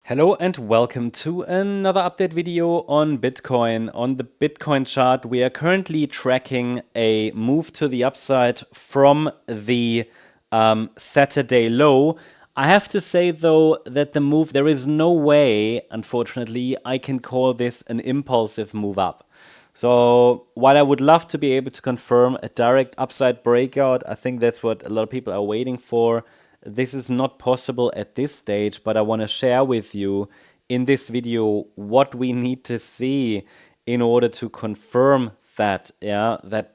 Hello and welcome to another update video on Bitcoin. On the Bitcoin chart, we are currently tracking a move to the upside from the Saturday low. I have to say though that the move, there is no way, unfortunately, I can call this an impulsive move up. So while I would love to be able to confirm a direct upside breakout, I think that's what a lot of people are waiting for. This is not possible at this stage, but I want to share with you in this video what we need to see in order to confirm that, that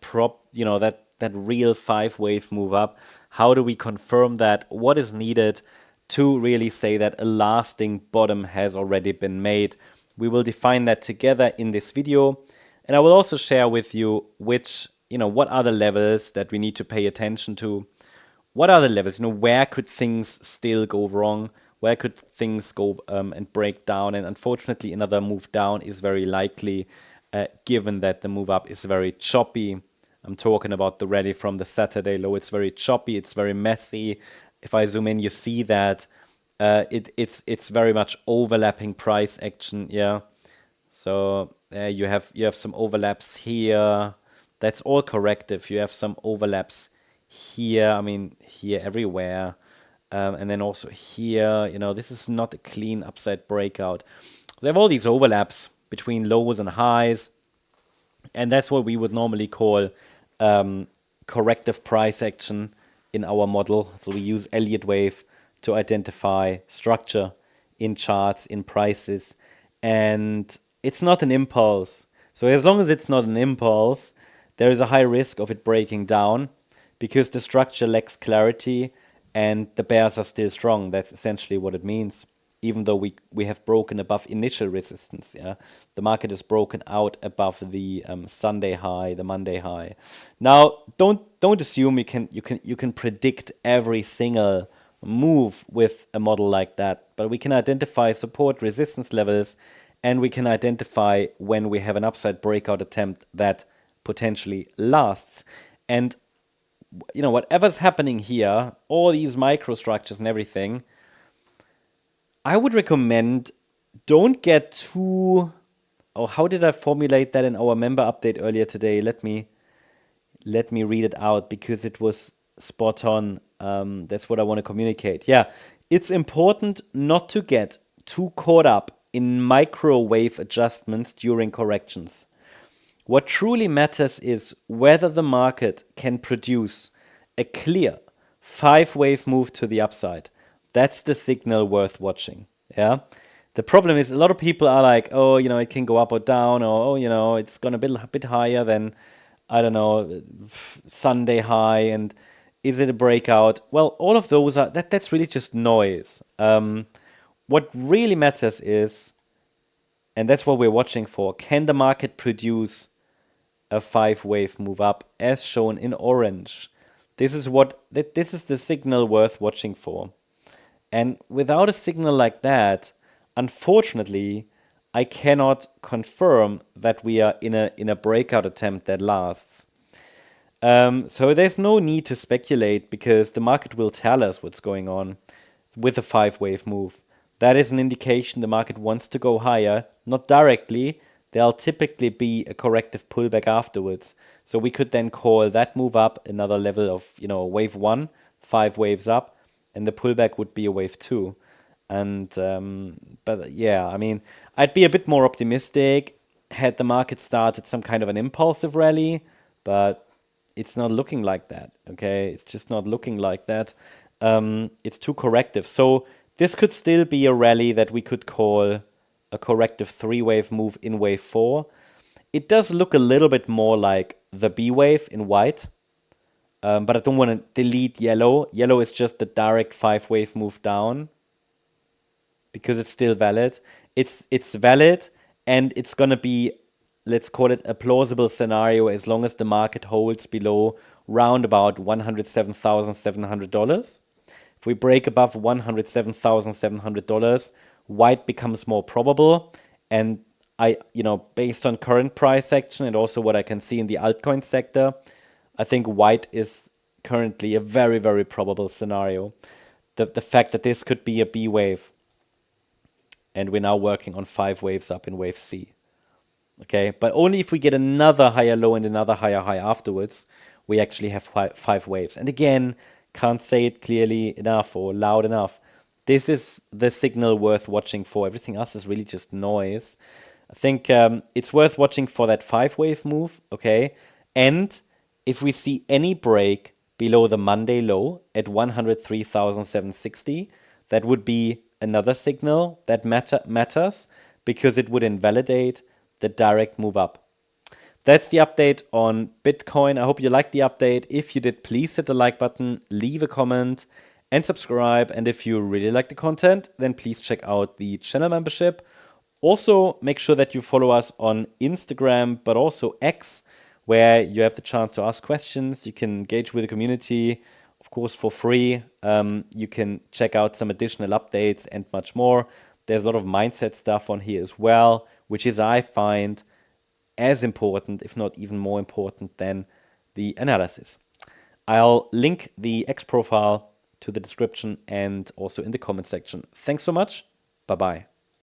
real 5-wave move up. How do we confirm that? What is needed to really say that a lasting bottom has already been made? We will define that together in this video. And I will also share with you what are the levels that we need to pay attention to. What are the levels? Where could things still go wrong? Where could things go and break down? And unfortunately, another move down is very likely, given that the move up is very choppy. I'm talking about the rally from the Saturday low. It's very choppy. It's very messy. If I zoom in, you see that it's very much overlapping price action. Yeah. So you have some overlaps here. That's all corrective. You have some overlaps here, here everywhere. And then also here, this is not a clean upside breakout. They have all these overlaps between lows and highs. And that's what we would normally call corrective price action in our model. So we use Elliott Wave to identify structure in charts, in prices. And it's not an impulse. So as long as it's not an impulse, there is a high risk of it breaking down because the structure lacks clarity and the bears are still strong. That's essentially what it means. Even though we have broken above initial resistance, yeah, the market is broken out above the Sunday high, the Monday high. Now, don't assume you can predict every single move with a model like that, but we can identify support resistance levels, and we can identify when we have an upside breakout attempt that potentially lasts. And whatever's happening here, all these microstructures and everything, I would recommend don't get too... Oh, how did I formulate that in our member update earlier today? Let me read it out because it was spot on. That's what I want to communicate. Yeah, it's important not to get too caught up in microwave adjustments during corrections. What truly matters is whether the market can produce a clear 5-wave move to the upside. That's the signal worth watching. Yeah. The problem is a lot of people are like, oh, it can go up or down, or oh, it's gonna be a bit higher than, I don't know, Sunday high, and is it a breakout? Well, all of those are that's really just noise. What really matters is, and that's what we're watching for, can the market produce a 5-wave move up as shown in orange? This is the signal worth watching for. And without a signal like that, unfortunately, I cannot confirm that we are in a breakout attempt that lasts. So there's no need to speculate because the market will tell us what's going on with a 5-wave move. That is an indication the market wants to go higher, not directly. There'll typically be a corrective pullback afterwards. So we could then call that move up another level of, wave 1, 5 waves up, and the pullback would be a wave 2. And, but yeah, I'd be a bit more optimistic had the market started some kind of an impulsive rally, but it's not looking like that, okay? It's just not looking like that. It's too corrective. So this could still be a rally that we could call a corrective 3-wave move in wave 4. It does look a little bit more like the B wave in white, but I don't want to delete yellow. Yellow is just the direct 5-wave move down because it's still valid. It's valid, and it's going to be, let's call it a plausible scenario as long as the market holds below round about $107,700. If we break above $107,700, white becomes more probable. And based on current price action and also what I can see in the altcoin sector, I think white is currently a very, very probable scenario. The fact that this could be a B wave. and we're now working on 5 waves up in wave C. Okay, but only if we get another higher low and another higher high afterwards, we actually have 5 waves. And again, can't say it clearly enough or loud enough. This is the signal worth watching for. Everything else is really just noise. I think it's worth watching for that 5 wave move, okay? And if we see any break below the Monday low at 103,760, that would be another signal that matters because it would invalidate the direct move up. That's the update on Bitcoin. I hope you liked the update. If you did, please hit the like button, leave a comment, and subscribe. And if you really like the content, then please check out the channel membership. Also, make sure that you follow us on Instagram, but also X, where you have the chance to ask questions. You can engage with the community, of course, for free. You can check out some additional updates and much more. There's a lot of mindset stuff on here as well, which is, I find, as important, if not even more important than the analysis. I'll link the X profile to the description and also in the comment section. Thanks so much. Bye-bye.